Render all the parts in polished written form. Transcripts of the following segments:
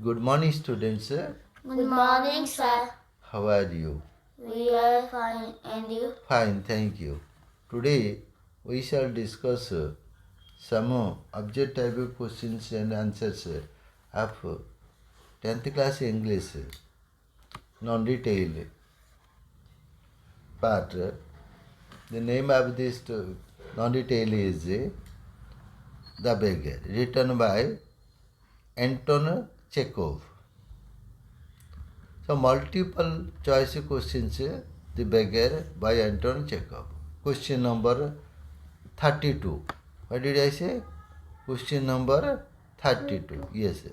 Good morning, students. Good morning, sir. How are you? We are fine, and you? Fine, thank you. Today we shall discuss some object type of questions and answers of 10th class English non-detailed part. The name of this non-detailed is The Beggar, written by Anton Chekhov. So multiple choice questions, The Beggar by Anton Chekhov. Question number 32. What did I say? Question number 32. Yes.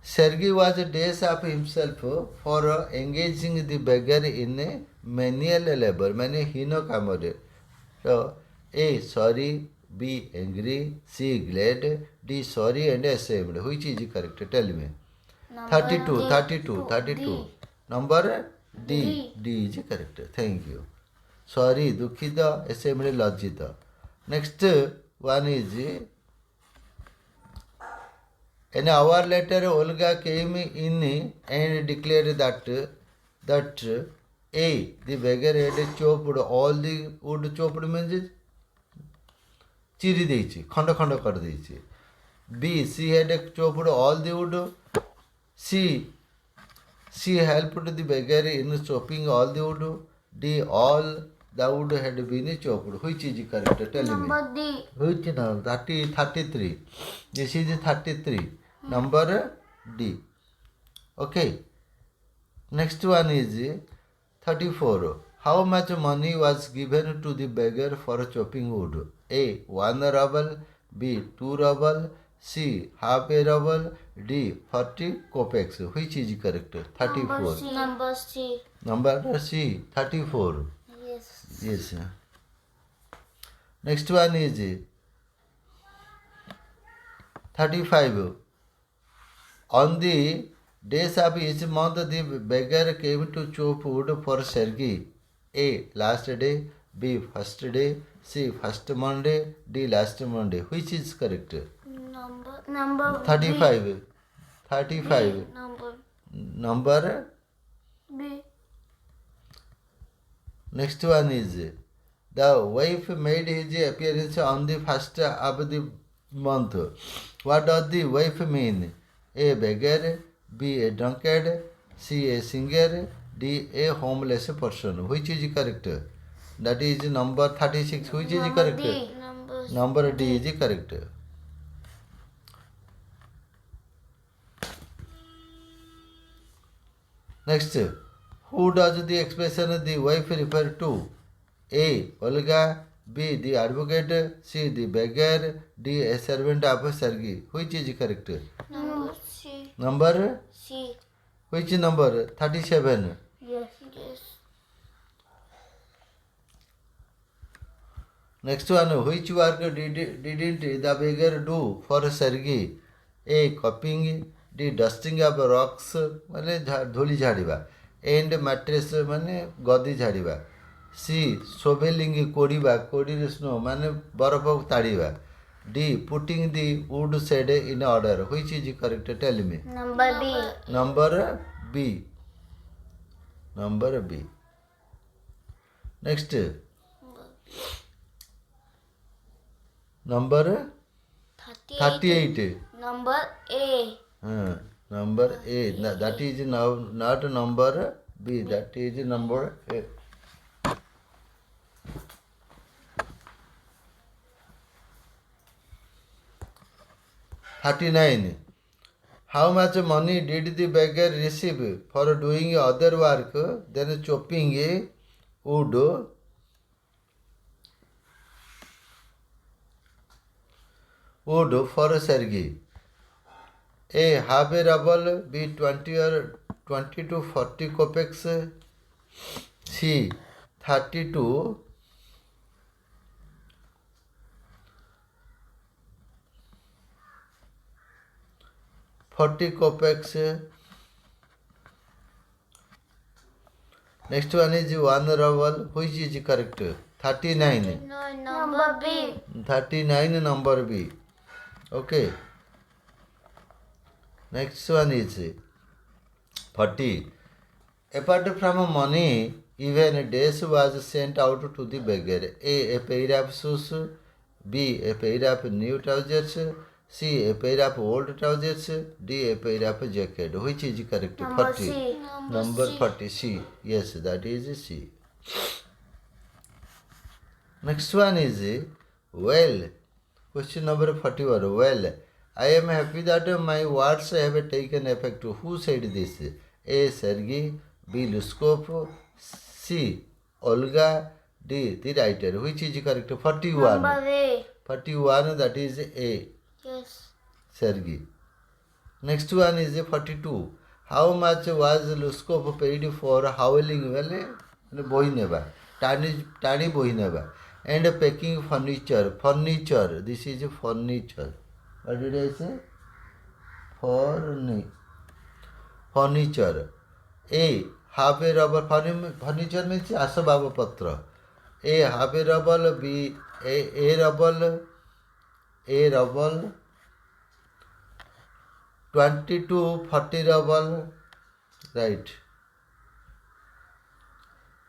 Sergei was a dash of himself for engaging the beggar in a menial labor, many hino kamore. So, A. Sorry, B. Angry, C. Glad, D. Sorry and ashamed. Which is correct? Tell me. 32. Number D. D is correct. Thank you. Sorry, dukhita, ashamed, lajjita. Next one is, an hour later, Olga came in and declared that A. The beggar had chopped all the wood. Chopped means চিরি ଦେଇଛି, ଖଣ୍ଡ ଖଣ୍ଡ କରିଦେଇଛି. B. She had chopped all the wood. C. She helped the beggar in chopping all the wood. D. All the wood had been chopped. Which is correct? Tell me. Number D. Which number? 33. This is 33. Number D. Okay. Next one is 34. How much money was given to the beggar for chopping wood? A. 1 ruble. B. 2 ruble. C. Half a ruble. D. 40 kopecks. Which is correct? 34. Number C. Number C. 34. Yes. Yes. Next one is 35. On the days of each month, the beggar came to chop wood for Sergei. A. Last day. B. First day. C. First Monday. D. Last Monday. Which is correct? Number 35. B. 35. Number B. Next one is, the wife made his appearance on the first of the month. What does the wife mean? A. Beggar. B. A drunkard. C. A singer. D. A homeless person. Which is correct? That is number 36. Which is correct? D. Number D is correct. Next, who does the expression the wife refer to? A. Olga. B. The advocate. C. The beggar. D. A servant of Sergei. Which is correct? Number C. Number? C. Which number? 37. Yes. Yes. Next one, which work didn't the beggar do for Sergei? A. Copying. D. Dusting of rocks, ମାନେ ଧୂଳି ଝାଡ଼ିବା. And mattress ମାନେ ଗଦି ଝାଡ଼ିବା. C. Shoveling, କୋଡ଼ିବା, କୋଡ଼ିରେ snow ମାନେ ବରଫ ତାଡ଼ିବା. D. Putting the wood shed in order. Which is correct? Tell me. Number B. Number B. Number B. Next. Number 38. Number A. Number A. That is not number B. That is number A. $39. How much money did the beggar receive for doing other work than chopping a wood? Wood for Sergei. A. Half a ruble. B. 20 to 40 kopecks. C. 30 to 40 kopecks. Next one is 1 ruble. Which is correct? 39. Number B. 39 number B. Okay. Next one is 40. Apart from money, even days was sent out to the beggar. A pair of shoes. B. A pair of new trousers. C. A pair of old trousers. D. A pair of jacket. Which is correct? Number 40. C. Number C. 40. C. Yes, that is C. Next one is well. Question number 41. Well, I am happy that my words have taken effect. Who said this? A. Sergei. B. Luskov. C. Olga. D. The writer. Which is correct? 41. Number A. 41, that is A. Yes. Sergei. Next one is 42. How much was Luskov paid for howling? Well, boy neba. Tani boy neba. And packing furniture. Furniture. This is furniture. What did I say? Furniture. A. Half a rubber. Furniture means asabab patra. A. Half a rubber. B. A rubber. A rubber. 22 40 rubble, right?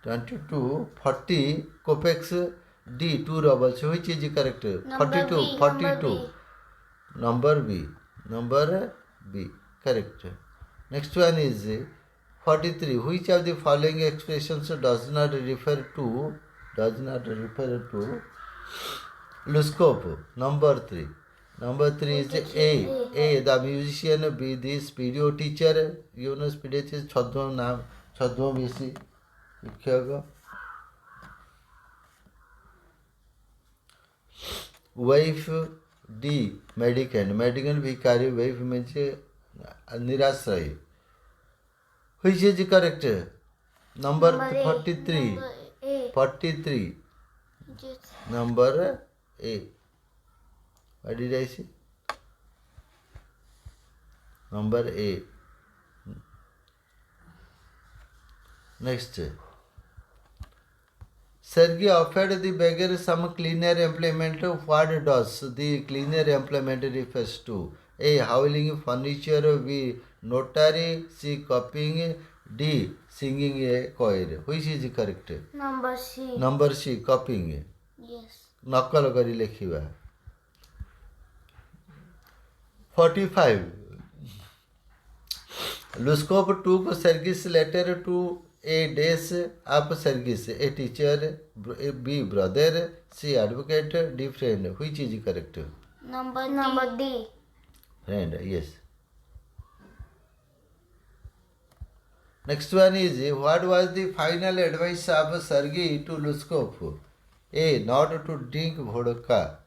22 40 kopecks. D 2 rubbles. Which is correct? Number 42 B, 42. Number B. Number B. Correct. Next one is 43. Which of the following expressions does not refer to Luskov? Number 3. Number 3 is A. A. The musician. B. The speedo teacher. You know speedo teacher. Chhadwa naam. Chhadwa bisi. Shikshaga. Wife. D. Mendicant. Mendicant bhikari. Wife means nirasray. Which is correct? Number 43. Number A. 43. Yes. Number A. What did I say? Number A. Next. Sergei offered the beggar some cleaner employment. What does the cleaner employment refers to? A. Howling furniture. B. Notary. C. Copying. D. Singing a choir. Which is correct? Number C. Number C. Copying. Yes. नकल करी लिखिबा 45. Luskov took Sergei's letter to a desk of Sergei. A teacher. B. Brother. C. Advocate. D. Friend. Which is correct? Number D. Friend. Yes. Next one is what was the final advice of Sergei to Luskov? A. Not to drink vodka.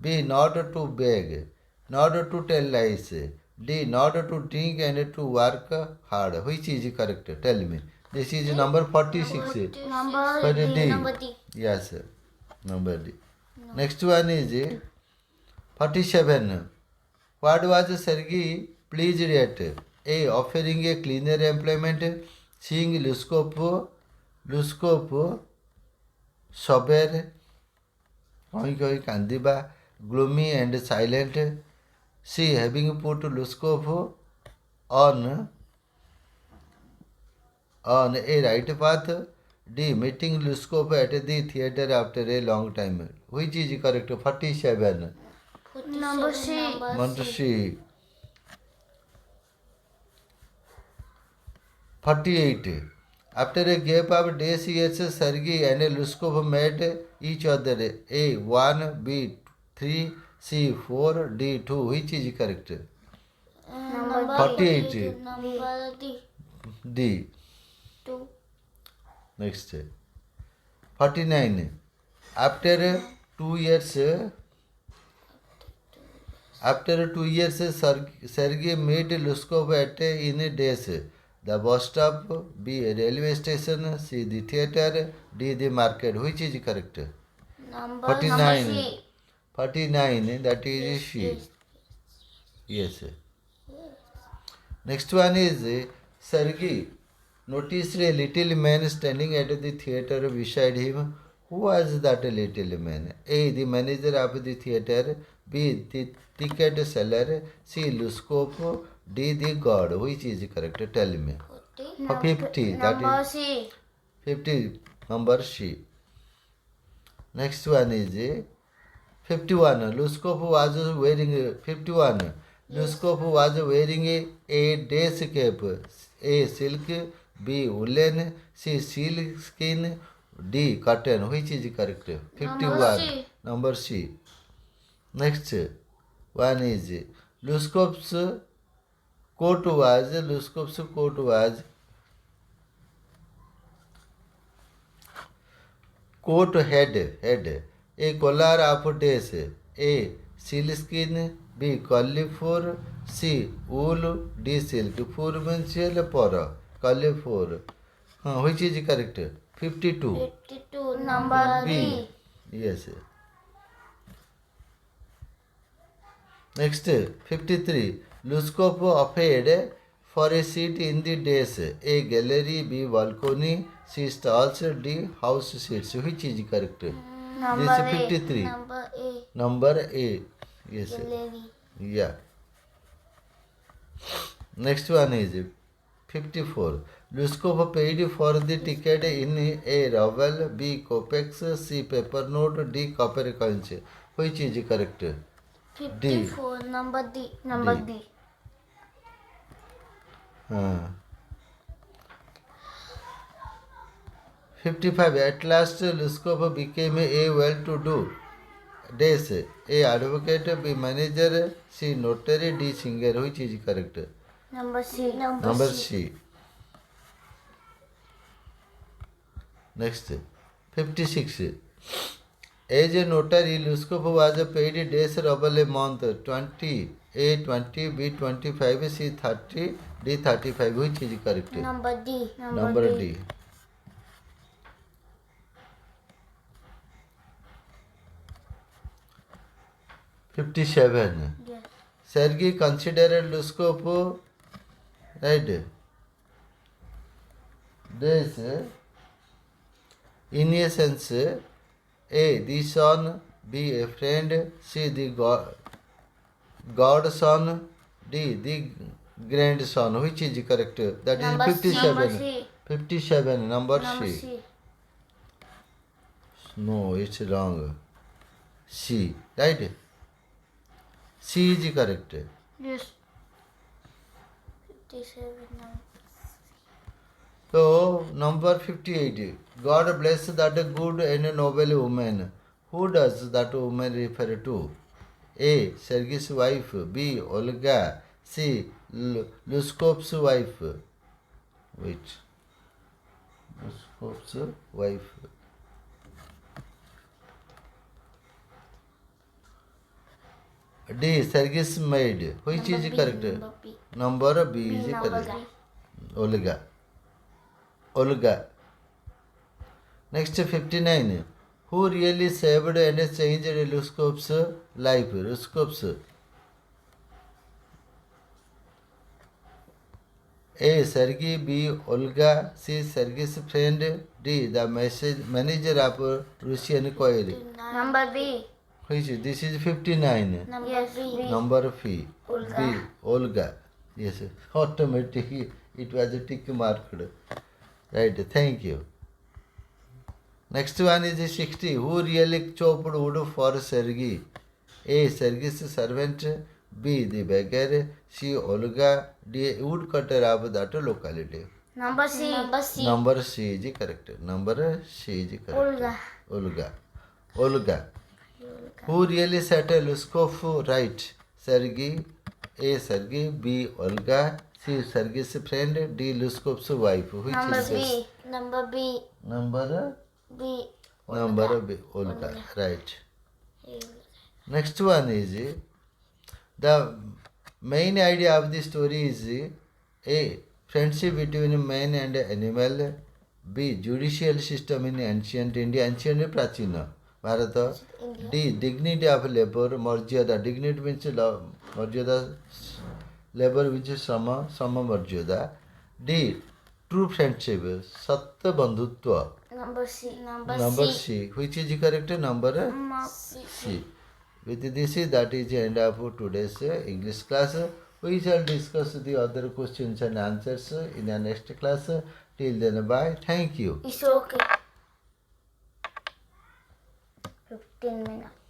B. Not to beg. Not to tell lies. D. Not to drink and to work hard. Which is correct? Tell me. This is number 46. Number D. Number D. Yes, sir. Number D. Next one is 47. What was Sergei pleased at? A. Offering a cleaner employment. Seeing Luskov sober, कहीं कांदिबा, gloomy and silent. C. Having put Luskov on a right path. D. Meeting Luskov at the theatre after a long time. Which is correct? 47. Number C. Number C. 48. After a gap of days, years, Sergei and Luskov met each other. A. 1. B. 3. C. 4. D. 2. Which is correct? Number 48. Number D. D. 2. Next. 49. After 2 years, Sergei met Luskov at in a days. The bus stop. B. A railway station. C. The theatre. D. The market. Which is correct? Number 49. C. 49. That is she. Yes. Yes. Next one is Sergei noticed a little man standing at the theatre beside him. Who was that little man? A. The manager of the theatre. B. The ticket seller. C. Luscope. D. The god. Which is correct? Tell me. 50. That Number is C. 50. Number C. Next one is 51. Luscope was wearing 51. Luscope was wearing a dress cap. A. Silk. B. Woolen. C. Seal skin. D. Cotton. Which is correct? 51. C. Number C. Next one is Luscope's coat was coat head a collar of days. A. Sealskin. B. Cauliflower. C. Wool. D. Silk. Fur means por. Cauliflower. Which is correct? 52. 52. Number B. B. Yes. Next 53. Luscope offered for a seat in the days. A. Gallery. B. Balcony. C. Stalls. D. House seats. Which is correct? Number This A. is 53. Number A. Number A. Yes. Gallery. Yeah. Next one is 54. Luscope paid for the ticket in A. Ruble. B. Copex. C. Paper note. D. Copper coins. Which is correct? 54. Number D. Number D. D. Uh, 55. At last, Luscope became a well-to-do. Days. A. Advocate. B. Manager. C. Notary. D. Singer. Which is correct? Number C. Number C. Next. 56. As a notary, Luscope was paid days ruble a month. 20. A. 20. B. 25. C. 30. D. 35. Which is correct? Number D. Number D. $57. Yes. Sergei considered Luscope, right? This, in a sense, A. The son. B. A friend. C. The godson. D. The grandson. Which is correct? That is Number 57. Number C. 57. Number Number C. C. No, it's wrong. C. Right? C is correct. Yes. 57. Number. So, number 58. God bless that good and noble woman. Who does that woman refer to? A. Sergei's wife. B. Olga. C. Luscope's wife. Which? Luscope's wife. D. Sergei's maid. Which Number is B. correct? Number B. Number B B. is Number correct. B. Olga. Olga. Next 59. Who really saved and changed Luscope's life? Luscope's. A. Sergei. B. Olga. C. Sergei's friend. D. The manager of Russian coil. Number B. Which is, this is 59. Number B. Number B. Olga. B. Olga. Yes. Automatically it was a tick marked. Right. Thank you. Next one is 60. Who really chopped wood for Sergei? A. Sergei's servant. B. The beggar. C. Olga. D. Woodcutter of that locality. Number C. Number C. Number C is correct. Number C is correct. Olga. Olga. Olga. Who really set a Luscope right? Sergei. A. Sergei. B. Olga. C. Sergei's friend. D. Luscope's wife. Which Number is B. Number B. Number B. Number B. Olga. Right. Next one is the main idea of the story is A. Friendship between man and animal. B. Judicial system in ancient India. Ancient Prachina Bharata. D. Dignity of labor. Marjada. Dignity means Marjada. Labor which is Sama. Sama Marjada. D. True friendship. Satya Bandhutva. Number C. Number Number C. C. Which is correct? Number C. C. With this, that is the end of today's English class. We shall discuss the other questions and answers in the next class. Till then, bye. Thank you. It's okay. 15 minutes.